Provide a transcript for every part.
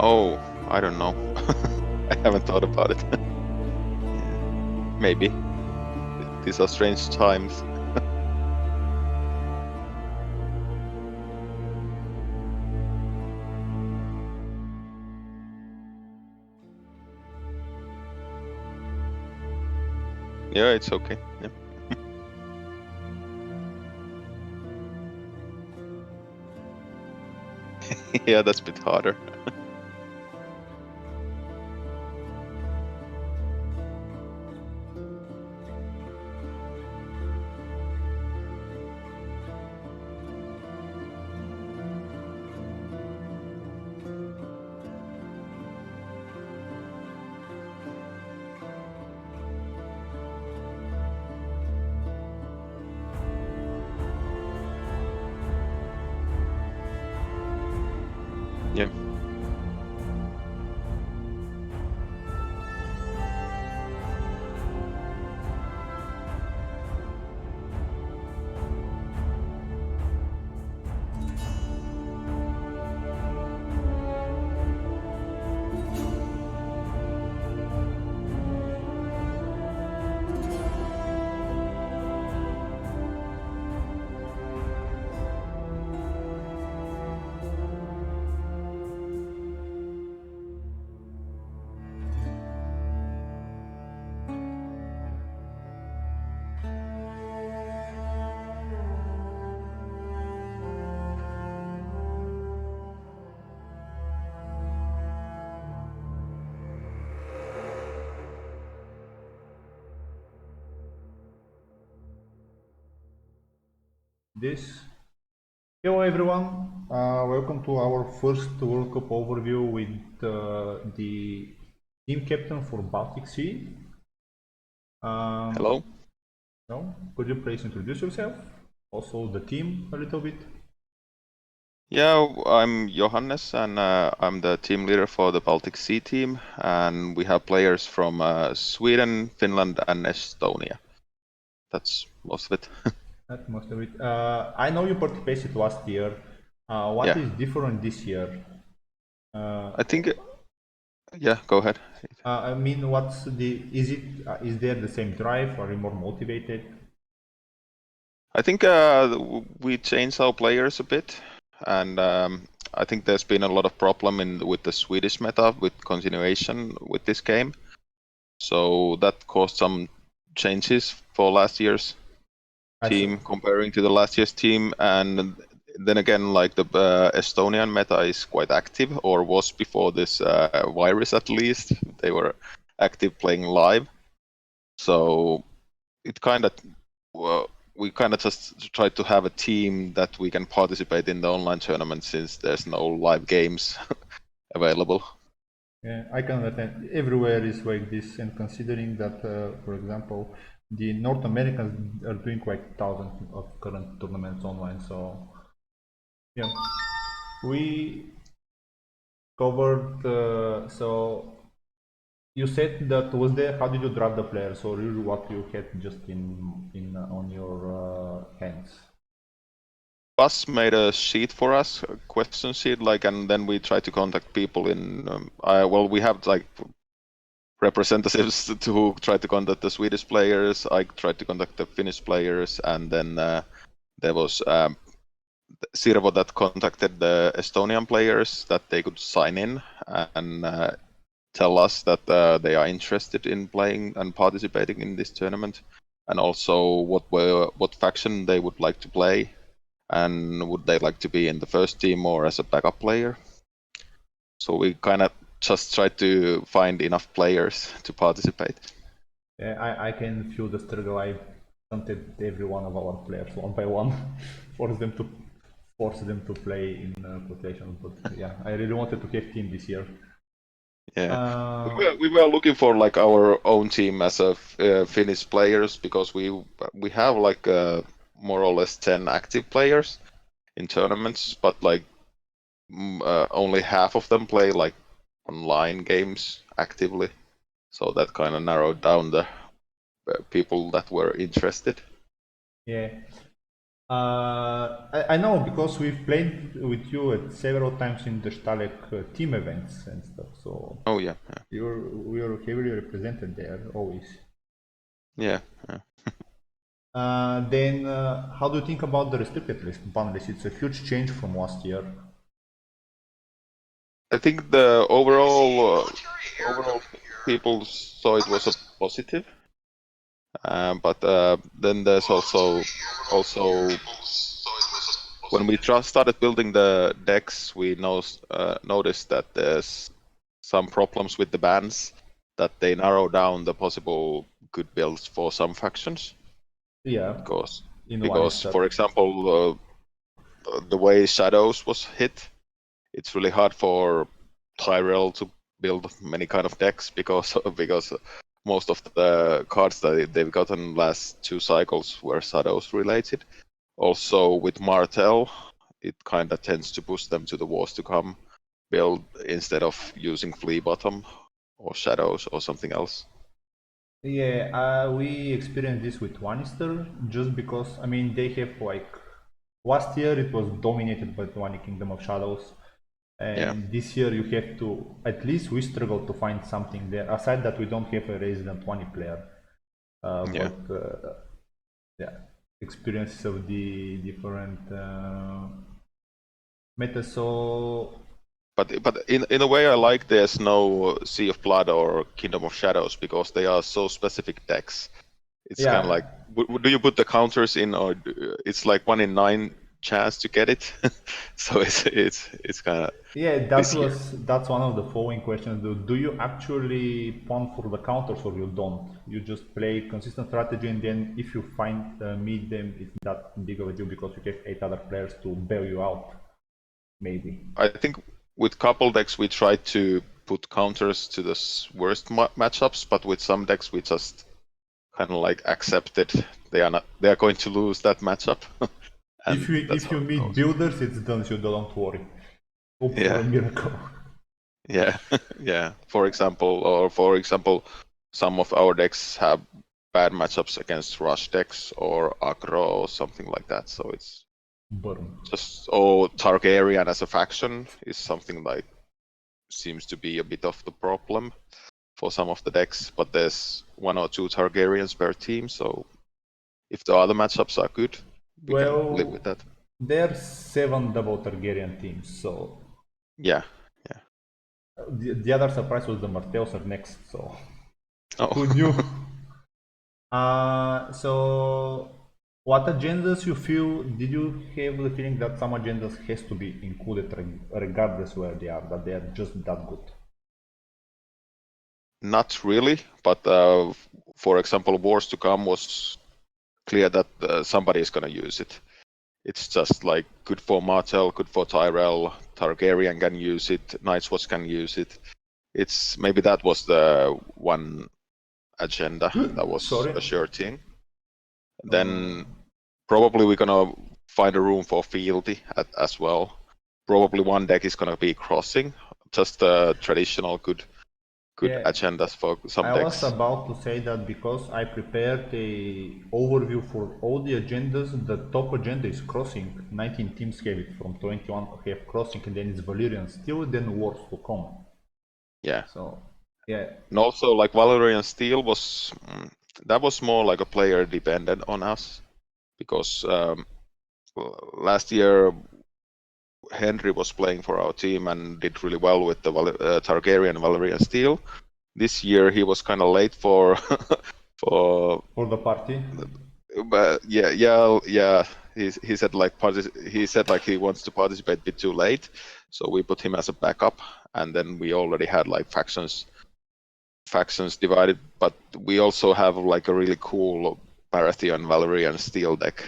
Oh, I don't know. I haven't thought about it. Yeah, maybe. These are strange times. Yeah, it's okay. Yeah, yeah, that's a bit harder. Yeah. This. Hello everyone, welcome to our first World Cup overview with the team captain for Baltic Sea. Um, Hello. could you please introduce yourself? Also the team a little bit. Yeah, I'm Johannes, and I'm the team leader for the Baltic Sea team, and we have players from Sweden, Finland, and Estonia. That's most of it. That most of it. I know you participated last year. What Yeah, is different this year? Uh, I think. Yeah, go ahead. I mean, what's the? Is it? Is there the same drive? Are you more motivated? I think we changed our players a bit, and I think there's been a lot of problem with the Swedish meta with continuation with this game. So that caused some changes for last year's I saw. team comparing to the last year's team, and then again, like the Estonian meta is quite active, or was before this virus at least. They were active playing live, so it kind of well, we kind of just try to have a team that we can participate in the online tournament since there's no live games available. Yeah, I can understand. Everywhere is like this, and considering that, for example, the North Americans are doing like thousands of current tournaments online. So yeah, we covered. So you said that was there. How did you draft the players? So really, what you had just in on your hands? Bus made a sheet for us, a question sheet, like, and then we try to contact people in. Well, we have like representatives who try to contact the Swedish players. I tried to contact the Finnish players, and then there was Sirvo that contacted the Estonian players that they could sign in and tell us that they are interested in playing and participating in this tournament, and also what faction they would like to play, and would they like to be in the first team or as a backup player. So we kind of just try to find enough players to participate. Yeah, I can feel the struggle. I contacted every one of our players one by one, force them to force them to play in quotation. But yeah, I really wanted to have team this year. Yeah, Uh, we were looking for like our own team as a Finnish players because we have like more or less 10 active players in tournaments, but like only half of them play like online games actively. So that kind of narrowed down the people that were interested. yeah, I know because we've played with you at several times in the Stalek team events and stuff. So Oh yeah, you're heavily represented there always. yeah, yeah. Then how do you think about the restricted list ban list? It's a huge change from last year. I think the overall people saw it was a positive, but then there's also when we started building the decks, we noticed that there's some problems with the bans, that they narrow down the possible good builds for some factions. Yeah, Because, in one because step. for example, the way Shadows was hit, it's really hard for Tyrell to build many kind of decks because most of the cards that they've gotten last 2 cycles were Shadows related. Also with Martel, it kind of tends to push them to the Wars to Come build instead of using Flea Bottom or Shadows or something else. Yeah, we experienced this with Lannister just because I mean they have like last year it was dominated by the One Kingdom of Shadows, Yeah, and this year you have to at least we struggle to find something there. Aside that we don't have a resident One player, yeah. but yeah, experiences of the different meta. So But in a way, I like there's no Sea of Blood or Kingdom of Shadows because they are so specific decks. It's kind of yeah, like, do you put the counters in, or it's like 1 in 9 chance to get it? So it's kind of yeah, this year. that's one of the following questions. Do you actually pawn for the counters or you don't? You just play consistent strategy and then if you find meet them, it's not that big of a deal because you have 8 other players to bail you out, maybe. I think with couple decks we try to put counters to the worst matchups, but with some decks we just kind of like accept it. They are going to lose that matchup, and that's If how you it meet goes. builders, it's done, so don't worry. Hope for a Yeah, miracle. yeah, yeah. For example, some of our decks have bad matchups against rush decks or aggro or something like that. So it's Burn. just Targaryen as a faction is something like seems to be a bit of the problem for some of the decks, but there's 1 or 2 Targaryens per team, so if the other matchups are good, we can live Well, with that. there's 7 double Targaryen teams, so Yeah, yeah. the other surprise was the Martells are next, so Oh, who knew? So what agendas you feel, did you have the feeling that some agendas has to be included regardless where they are, that they are just that good? not really, but for example, Wars to Come was clear that somebody is going to use it. It's just like good for Martell, good for Tyrell, Targaryen can use it, Night's Watch can use it. It's maybe that was the one agenda that was Sorry. a sure thing. Uh, Then probably we're gonna find a room for Fieldy as well. Probably one deck is gonna be Crossing, just traditional good yeah, agendas for some I was decks. about to say that because I prepared a overview for all the agendas, the top agenda is Crossing. 19 teams have it from 21 have Crossing, and then it's Valyrian Steel, then Wars to come. Yeah, So yeah, and also like Valerian Steel was that was more like a player dependent on us because last year Henry was playing for our team and did really well with the Targaryen Valerian Steel. This year he was kind of late for for for the party. but yeah. He said like he wants to participate a bit too late, so we put him as a backup, and then we already had like factions divided. But we also have like a really cool Baratheon Valerian Steel deck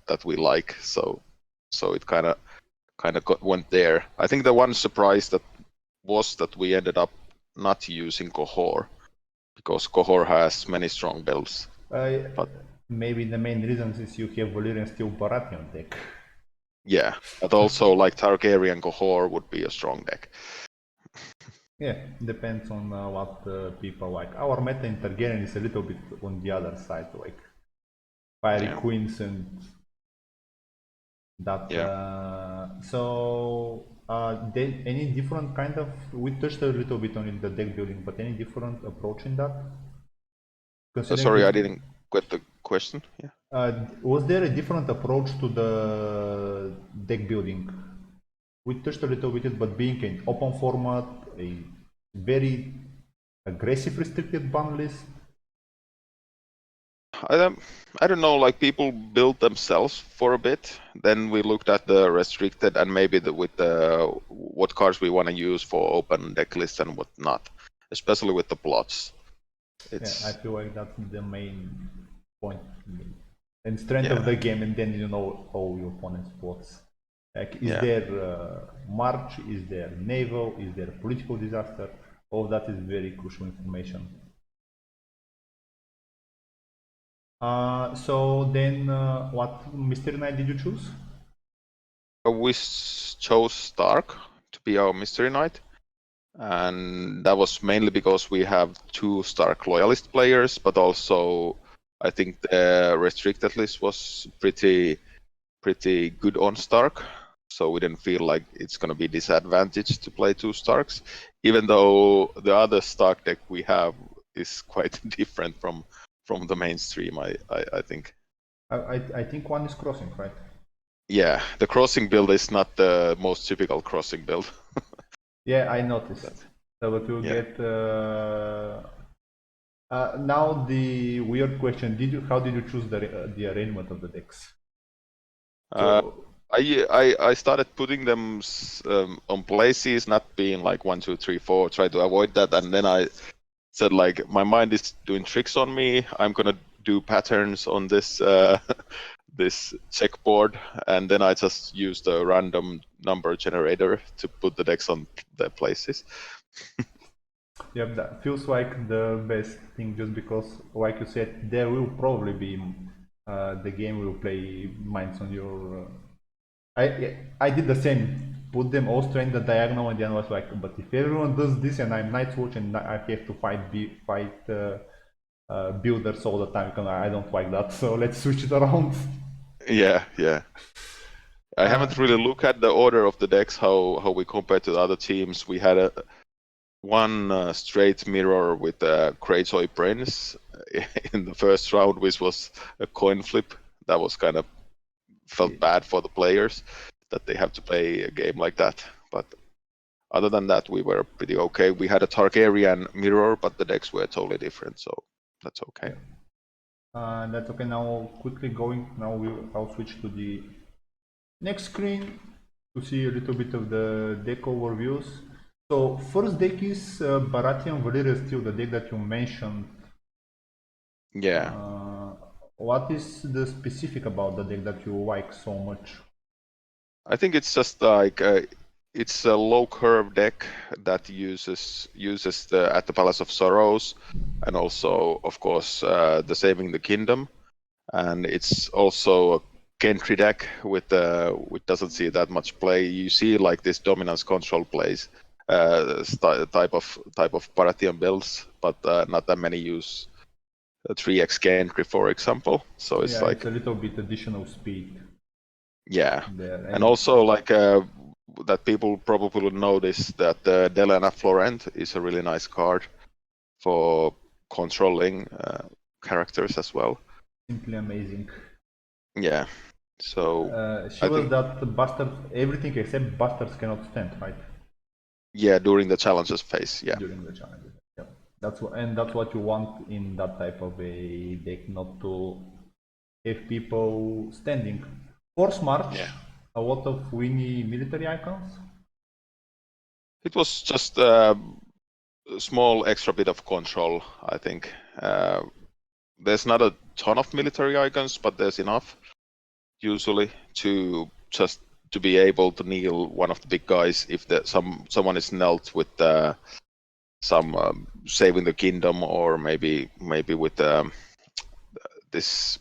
that we like, so it kind of went there. I think the one surprise that was that we ended up not using Cohor because Cohor has many strong builds, Uh, but Maybe the main reason is you have Valyrian Steel Baratheon deck. yeah, but also like Targaryen Cohor would be a strong deck. Yeah, depends on what people like. Our meta in Targaryen is a little bit on the other side, like Fiery Yeah, Queens and That Yeah. then any different kind of, we touched a little bit on the deck building, but any different approach in that? Considering Sorry, this, I didn't get the question. Yeah. was there a different approach to the deck building? We touched a little bit, but being an open format, a very aggressive restricted ban list. I don't know, like people built themselves for a bit. Then we looked at the restricted and maybe with the what cards we want to use for open deck lists and what not, especially with the plots. Yeah, I It's feel like that's the main point and strength of yeah, the game, and then you know all your opponent's plots. Like, is yeah. there march? Is there naval? Is there political disaster? All that is very crucial information. So then, what Mystery Knight did you choose? We chose Stark to be our Mystery Knight, and that was mainly because we have two Stark Loyalist players, but also I think the restricted list was pretty good on Stark, so we didn't feel like it's going to be disadvantaged to play two Starks, even though the other Stark deck we have is quite different from the mainstream. I think. I think one is crossing, right? Yeah, the crossing build is not the most typical crossing build. Yeah, I noticed. But, So what you yeah. get now the weird question: how did you choose the arrangement of the decks? Uh, So I started putting them on places, not being like 1, 2, 3, 4. Try to avoid that, and then I said like my mind is doing tricks on me. I'm gonna do patterns on this this checkboard, and then I just used a random number generator to put the decks on the places. yeah, that feels like the best thing, just because, like you said, there will probably be the game will play minds on your. I did the same. Put them all straight in the diagonal, and then I was like, but if everyone does this, and I'm Night's Watch, and I have to fight builders all the time, because I don't like that. So let's switch it around. Yeah, yeah. I Uh, haven't really looked at the order of the decks, how we compare to the other teams. We had one straight mirror with Greyjoy Prince in the first round, which was a coin flip. That was kind of felt bad for the players that they have to play a game like that. But other than that, we were pretty okay. We had a Targaryen mirror, but the decks were totally different, so that's okay. that's okay. Now, quickly going. Now I'll switch to the next screen to see a little bit of the deck overviews. So first deck is Baratheon Valyria Steel, the deck that you mentioned. Yeah, What is the specific about the deck that you like so much? I think it's just like it's a low curve deck that uses the at the Palace of Sorrows, and also of course the Saving the Kingdom, and it's also a Gentry deck with which doesn't see that much play. You see like this dominance control plays type of Baratheon builds, but not that many use 3x Gentry, for example. So it's Yeah, it's like a little bit additional speed yeah, there, and and also like that people probably notice that Delana Florent is a really nice card for controlling characters as well. simply amazing. Yeah, so She I was think that bastard, everything except bastards cannot stand, right? yeah, during the challenges phase, yeah, During the challenges. Yeah. That's what you want in that type of a deck, not to have people standing. Force March, yeah. a lot of winny military icons. It was just a small extra bit of control, I think. There's not a ton of military icons, but there's enough usually to just to be able to kneel one of the big guys if someone is knelt with some saving the kingdom, or maybe with this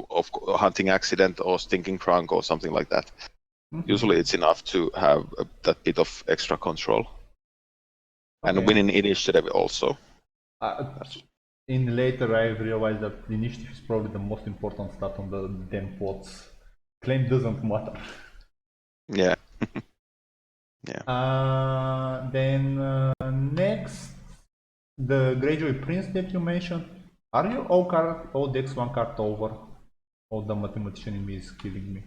of hunting accident or stinking trunk or something like that. Usually it's enough to have that bit of extra control and Okay. winning initiative also. Uh, That's, in later, I realized that the initiative is probably the most important stat on the damn plots. Claim doesn't matter. Yeah. Yeah. Then next, the Greyjoy Prince that you mentioned. Are you all decks one card over? Oh, the mathematician in me is killing me.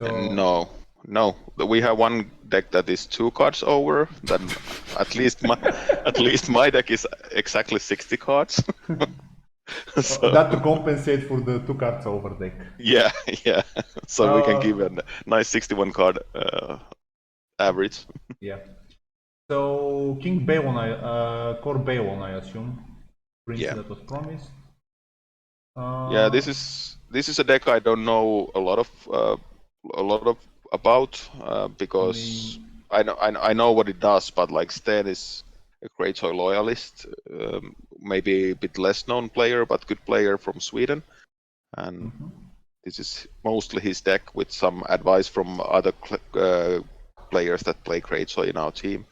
So No. We have one deck that is 2 cards over. Then at least my deck is exactly 60 cards. So that to compensate for the 2 cards over deck. yeah. So we can give Uh, a nice 61 card average. yeah. So King Baelon, Core Baelon, I assume. Prince Yeah. that was promised. Yeah, Uh, this is a deck I don't know a lot of about I because mean, I know what it does, but like Sten is a great toy loyalist, maybe a bit less known player, but good player from Sweden, and this is mostly his deck with some advice from other players that play great toy in our team.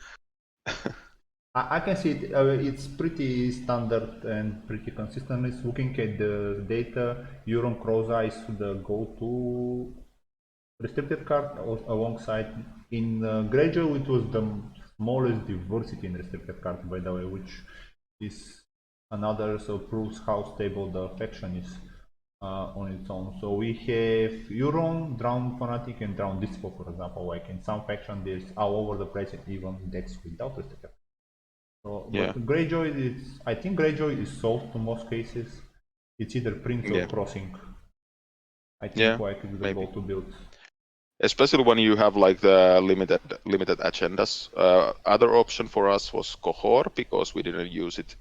I can see it. It's pretty standard and pretty consistent. It's looking at the data. Euron Croza is the go-to restricted card alongside in Greyjoy. It was the smallest diversity in restricted cards, by the way, which is another so proves how stable the faction is on its own. So we have Euron, Drown Fanatic, and Drown Disciple, for example. Like in some faction, there's all over the place, and even decks without restricted. So, Yeah, but Greyjoy is, I think Greyjoy is solved to most cases. It's either Prince or yeah, Crossing. I think yeah, like it's the maybe. go-to build. Especially when you have like the limited agendas. Other option for us was Kohor because we didn't use it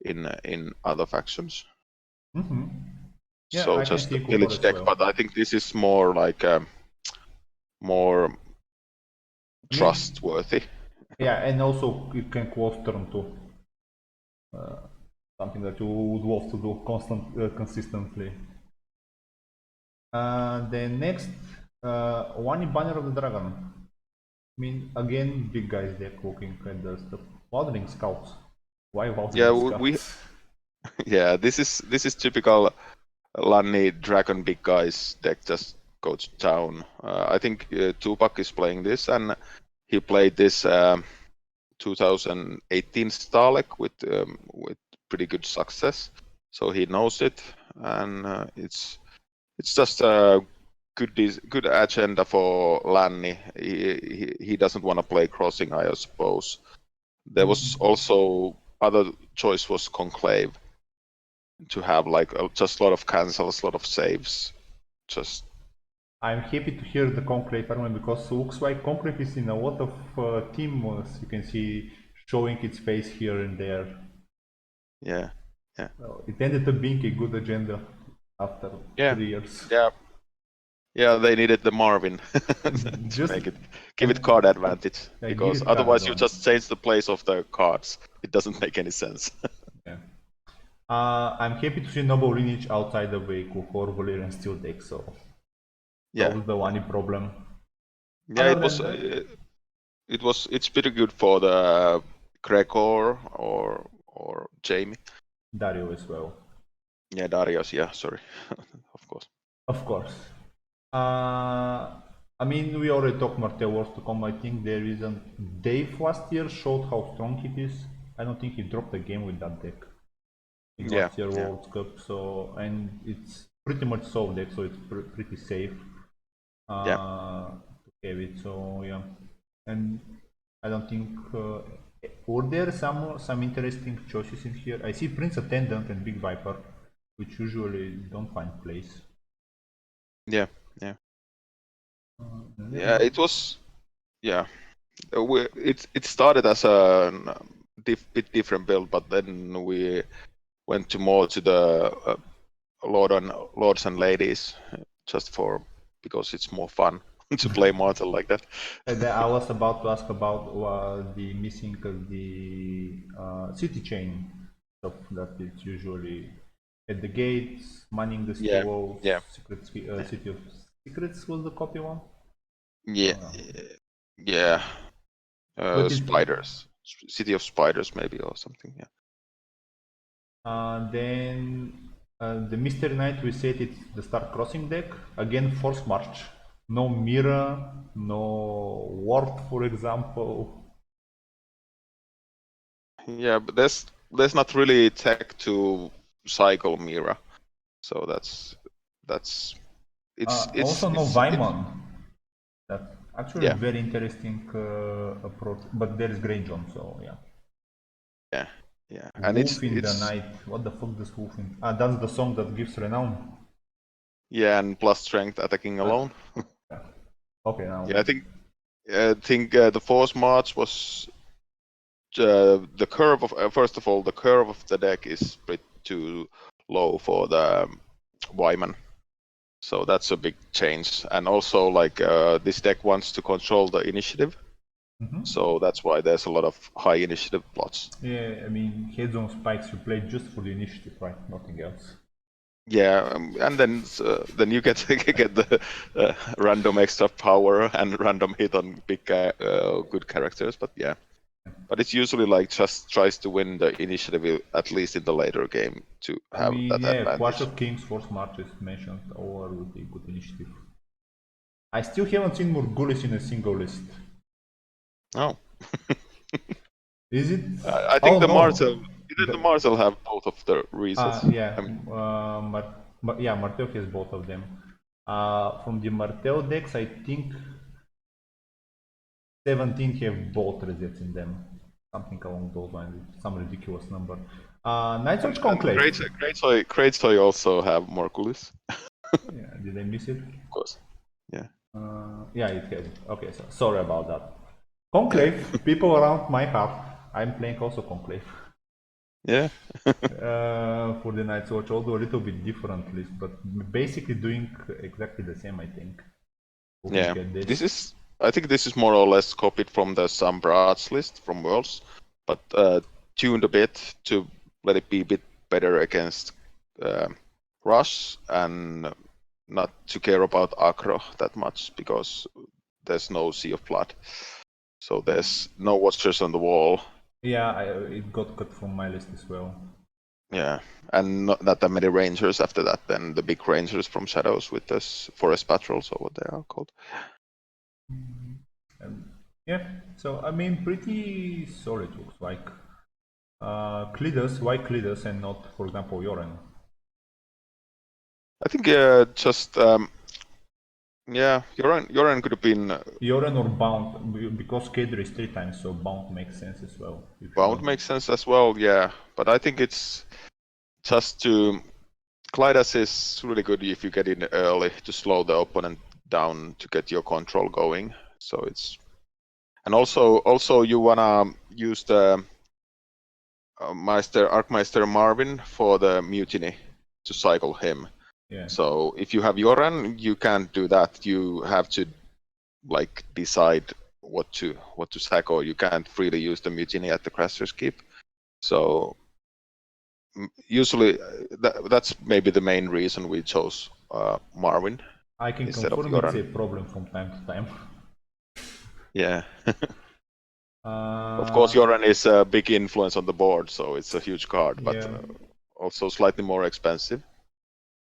in other factions. Yeah, So I can just a see Kuhor village as deck, well. but I think this is more like more I mean, trustworthy. yeah, and also you can close turn too. Something that you would love to do consistently. Then next, one Banner of the Dragon. I mean, again, big guys deck looking at the stuff. Wandering Scouts. Why Yeah, Wandering we Scouts? yeah, this is typical Lanny Dragon big guys deck just goes down. I think Tupac is playing this, and he played this 2018 Starlek with pretty good success. So he knows it, and it's just a good agenda for Lanny. He doesn't want to play crossing, I suppose. There was also other choice was Conclave to have like just a lot of cancels, a lot of saves. Just I'm happy to hear the Conclave armor because it looks like Conclave is in a lot of team modes. You can see showing its face here and there. yeah, yeah, It ended up being a good agenda after yeah, 3 years. yeah, yeah. They needed the Marvin to Just make it give it and card advantage give because it card otherwise you advantage. just change the place of the cards. It doesn't make any sense. Yeah. I'm happy to see Noble Lineage outside of a Kuhor Valyrian Steel deck, so Yeah, solves the one problem. yeah. Other It was than that, it's pretty good for the Gregor or Jamie. Dario as well. Yeah, Darius. Yeah, sorry, of course. Of course. I mean, we already talked Martel Wars to come. I think there isn't. Dave last year showed how strong it is. I don't think he dropped a game with that deck in Yeah, last year yeah, World Cup. So, and it's pretty much solved deck, so it's pretty safe yeah. to have it. So yeah, and I don't think were there some interesting choices in here. I see Prince Attendant and Big Viper, which usually don't find place. Yeah, yeah, Let yeah. me. It was yeah. It started as a bit different build, but then we went to more to the lords and ladies, just for because it's more fun to play Martel like that. And then I was about to ask about the missing of the city chain stuff that is usually at the gates, manning the city Yeah, walls, yeah, yeah, city of secrets was the copy one. yeah, Oh, yeah. yeah. But it's Spiders, City of Spiders, maybe or something. Yeah, then. The Mystery Knight, we said it's the Star Crossing deck. Again, Force March. No Mirror, no Warp, for example. Yeah, but there's not really tech to cycle Mira, so that's Also, no it's Vyman. That's actually yeah, very interesting approach. But there is Grey John, so yeah. yeah, yeah, and Wolf in the it's Night. What the fuck does Wolf in? Ah, that's the song that gives renown. yeah, and plus strength attacking alone. Yeah. Okay, now. Yeah, I think the force march was the curve of first of all the curve of the deck is pretty too low for the Wyman. So that's a big change, and also like this deck wants to control the initiative, so that's why there's a lot of high initiative plots. Yeah, I mean, Heads on Spikes you play just for the initiative, right? Nothing else. Yeah, and then you get get the random extra power and random hit on big good characters, but yeah. But it's usually like just tries to win the initiative at least in the later game to I have mean, that yeah, Clash advantage. of Kings Force March is mentioned over with the good initiative. I still haven't seen Morgulis in a single list. Oh, Is it? I Oh think the no! Marcel didn't the Marcel have both of the reasons. Yeah, I mean, yeah, Martel has both of them. From the Martel decks, I think 17 have both resets in them. Something along those lines, some ridiculous number. Night Search and Conclave. Great Soy also have Morculis, Yeah, did I miss it? of course. Yeah, Yeah, it has. Okay, so sorry about that. yeah, Conclave, people around my heart. I'm playing also Conclave yeah. for the Night's Watch, although a little bit different list, but basically doing exactly the same, I think. Looking Yeah, at this. this is. I think this is more or less copied from the Some Brats list from Worlds, but tuned a bit to let it be a bit better against uh, Rush and not to care about aggro that much because there's no Sea of Blood, so there's no Watchers on the wall. Yeah, it got cut from my list as well. Yeah, and not that many Rangers after that. Then the big Rangers from Shadows with this Forest Patrols or what they are called. Yeah, so I mean, pretty solid looks like. Cletus, why Cletus and not, for example, Yoren? I think just yeah, Yoran could have been Yoren or Bound, because Kader is 3 times, so Bound makes sense as well. If you bound want. makes sense as well. Yeah, but I think it's just to Klydas is really good if you get in early to slow the opponent down to get your control going. So it's and also you wanna use the Archmeister Marvin for the mutiny to cycle him. Yeah. So if you have Yoran, you can't do that. You have to like decide what to sack, or you can't freely use the mutiny at the Craster's Keep. So usually that's maybe the main reason we chose Marvin I can instead of confirm it's Yoran. a problem from time to time. Yeah. Of course, Uh, Yoran is a big influence on the board, so it's a huge card, but yeah, also slightly more expensive.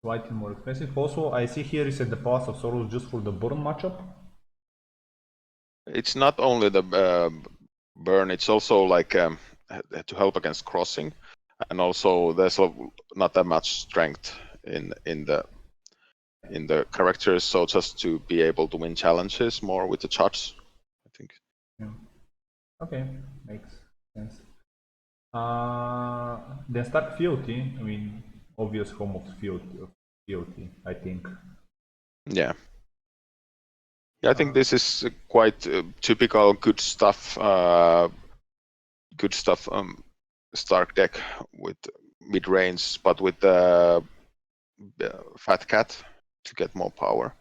slightly more expensive. Also, I see here is at the Palace of Sorrows just for the burn matchup. It's not only the burn; it's also like to help against crossing, and also there's not that much strength in the characters, so just to be able to win challenges more with the charts, I think. Yeah. Okay, makes sense. Then start fealty. I mean, obvious home of fealty, I think. Yeah. Yeah, I think this is quite typical good stuff Stark deck with mid range, but with the Fat Cat to get more power.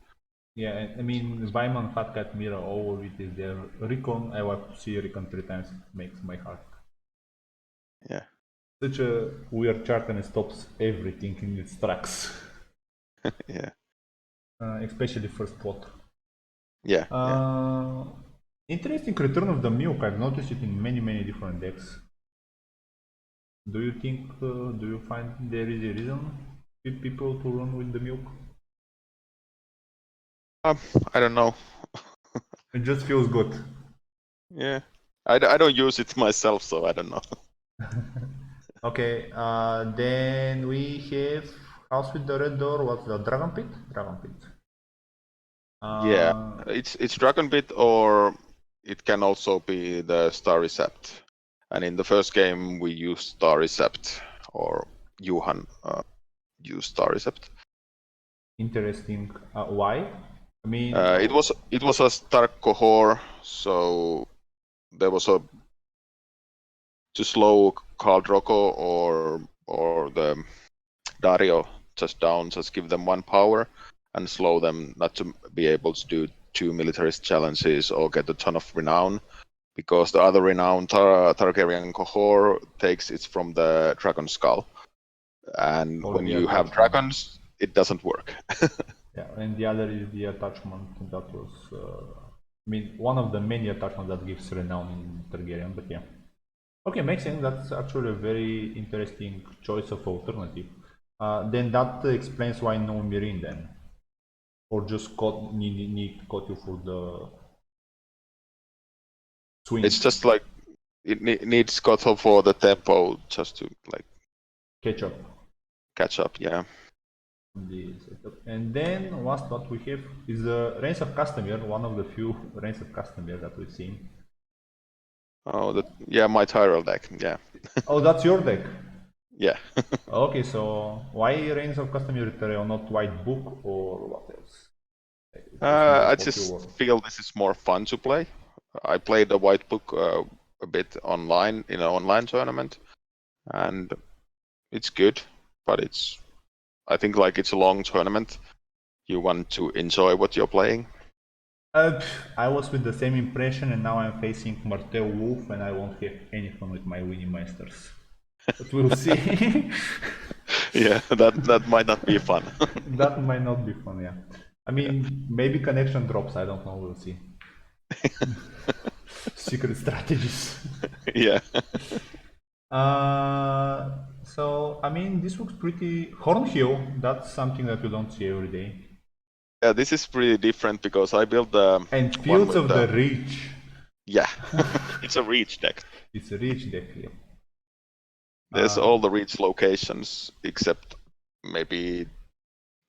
Yeah, I mean, Weiman, Fat Cat, Mira, all of it is there. Recon, I want to see Recon 3 times, makes my heart. Yeah. Such a weird chart and it stops everything in its tracks. Yeah. Especially first plot. Yeah. Yeah. Interesting return of the milk. I've noticed it in many different decks. Do you think? Do you find there is a reason? people to run with the milk? I don't know. It just feels good. Yeah, I don't use it myself, so I don't know. Okay, then we have House with the Red Door. What's the Dragon Pit? Dragon Pit. Yeah, it's Dragon Bit, or it can also be the Star Recept. And in the first game, we used Star Recept, or Johan used Star Recept. Interesting. Why? I mean, It was a Stark Cohort, so there was a to slow Khal Drogo or the Dario just down, just give them one power and slow them not to be able to do 2 militarist challenges or get a ton of renown, because the other renown Targaryen cohort takes it from the Dragon Skull, and or when the you have attachment. dragons, it doesn't work. Yeah, and the other is the attachment that was, I mean, one of the many attachments that gives renown in Targaryen, but yeah. Okay, makes sense. That's actually a very interesting choice of alternative. Then that explains why no Mirin then. Or just need caught you for the It's swing, just like it needs Kothel for the tempo just to like catch up. catch up. Yeah. The setup. And then last what we have is the Reigns of Castamere, one of the few Reigns of Castamere that we've seen. Oh, yeah, my Tyrell deck. Yeah. Oh, that's your deck. Yeah. Okay, so why Reigns of Castamere or not White Book or what else? It was never I just popular. feel this is more fun to play. I played the White Book a bit online in an online tournament, and it's good, but I think like it's a long tournament. You want to enjoy what you're playing. I was with the same impression, and now I'm facing Martel Wolf, and I won't have any fun with my Winnie Meisters. But we'll see. Yeah, that might not be fun. That might not be fun, yeah. I mean, maybe connection drops, I don't know, we'll see. Secret strategies. Yeah. So, I mean, this looks pretty. Hornhill, that's something that you don't see every day. Yeah, this is pretty different because I built the And one Fields with of the the Reach. yeah. It's a reach deck. It's a Reach deck here. There's all the reach locations except maybe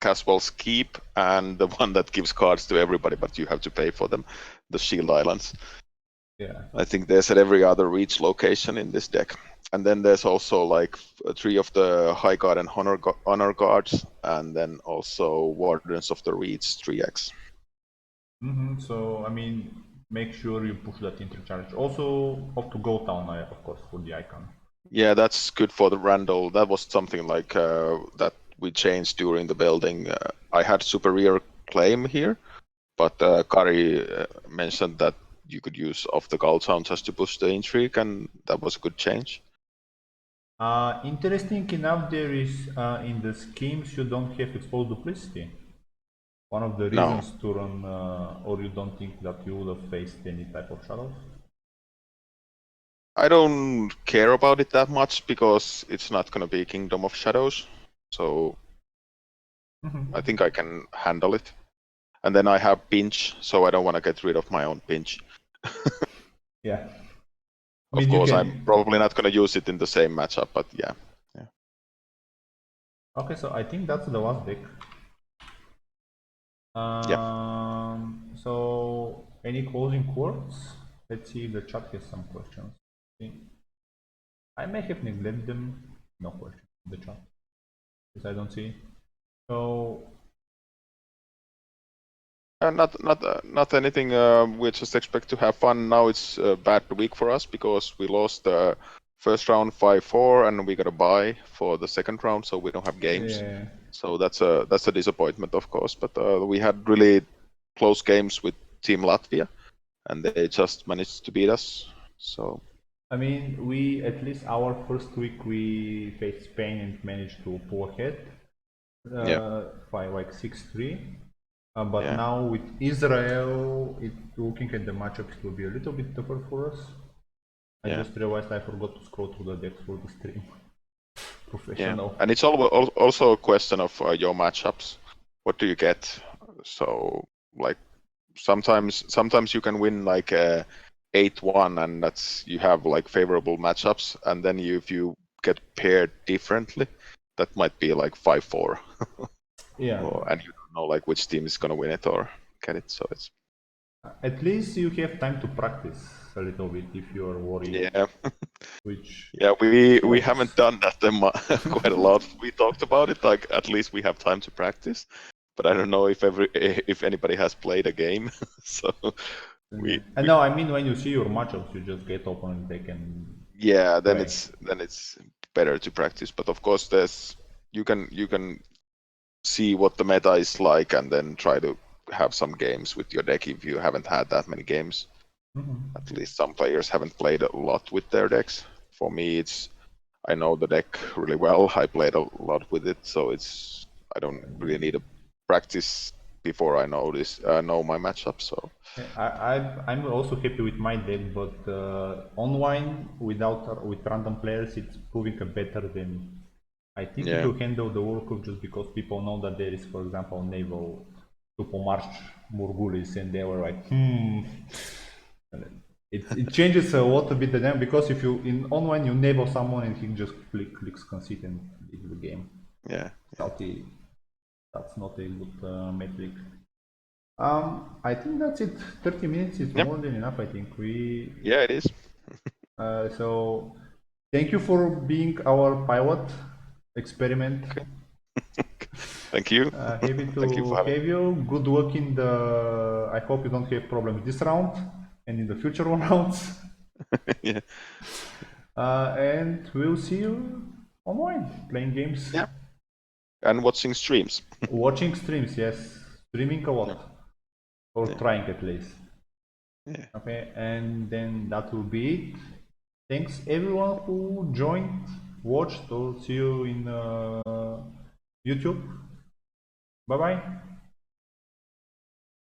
Caswell's Keep and the one that gives cards to everybody, but you have to pay for them, the Shield Islands. Yeah. I think there's at every other reach location in this deck. And then there's also like 3 of the High Guard and Honor Guards, and then also Wardens of the Reach 3x. So, I mean, make sure you push that intercharge. Also, have to go down, of course, for the icon. Yeah, that's good for the Randall. That was something like that we changed during the building. I had Superior Claim here, but Kari mentioned that you could use off the Gull Town just to push the intrigue, and that was a good change. Interesting enough, there is in the schemes you don't have exposed duplicity. One of the No, reasons to run, or you don't think that you would have faced any type of shadows? I don't care about it that much because it's not going to be Kingdom of Shadows, so I think I can handle it. And then I have Pinch, so I don't want to get rid of my own Pinch. Yeah. I Of mean, you course, I'm can. probably not going to use it in the same matchup, but yeah. Okay, so I think that's the last deck. Yeah. So any closing words? Let's see if the chat has some questions. Okay. I may have neglected them. No question in the chat, because I don't see. So Not anything. We just expect to have fun. Now it's a bad week for us because we lost the first round 5-4, and we got a bye for the second round, so we don't have games. yeah. So that's a disappointment, of course. But we had really close games with Team Latvia, and they just managed to beat us. So I mean, we at least our first week we faced Spain and managed to pull ahead yeah, by like 6-3. But yeah. now with Israel, looking at the matchup, it will be a little bit tougher for us. I Yeah. just realized I forgot to scroll through the decks for the stream. Yeah, professional. and it's also a question of your matchups. What do you get? So like sometimes you can win like 8-1, and that's you have like favorable matchups, and then if you get paired differently, that might be like 5-4, Yeah, and you don't know like which team is gonna win it or get it. So it's at least you have time to practice a little bit if you are worried, yeah. which Yeah, we haven't helps. done that quite a lot. We talked about it, like at least we have time to practice. But I don't know if anybody has played a game. So Yeah. we, And we no, I mean when you see your matchups, you just get open and they can yeah, play. then it's better to practice. But of course, there's you can see what the meta is like, and then try to have some games with your deck if you haven't had that many games. Mhm. At least some players haven't played a lot with their decks. For me, it's I know the deck really well. I played a lot with it, so I don't really need to practice before I know my matchup. So I'm also happy with my deck, but online with random players, it's proving a better than I think it yeah, will handle the World Cup just because people know that there is, for example, naval Tupomarch Murgulis, and they were like, It changes a lot a bit the game because if you in online you naval someone and he just clicks concede and leaves the game. yeah, yeah, Salty, that's not a good metric. I think that's it. 30 minutes is yeah, more than enough. I think we. yeah. It is. So, thank you for being our pilot experiment. Okay. Thank you. Happy Thank you for to having have you. Good luck in the. I hope you don't have problems this round and in the future rounds. me. Yeah, And we'll see you online playing games, yeah. And watching streams. watching streams. Yes, streaming a Yeah, lot or yeah, trying at least. yeah. Okay, and then that will be it. Thanks everyone who joined, watched, or see you in YouTube. Bye bye.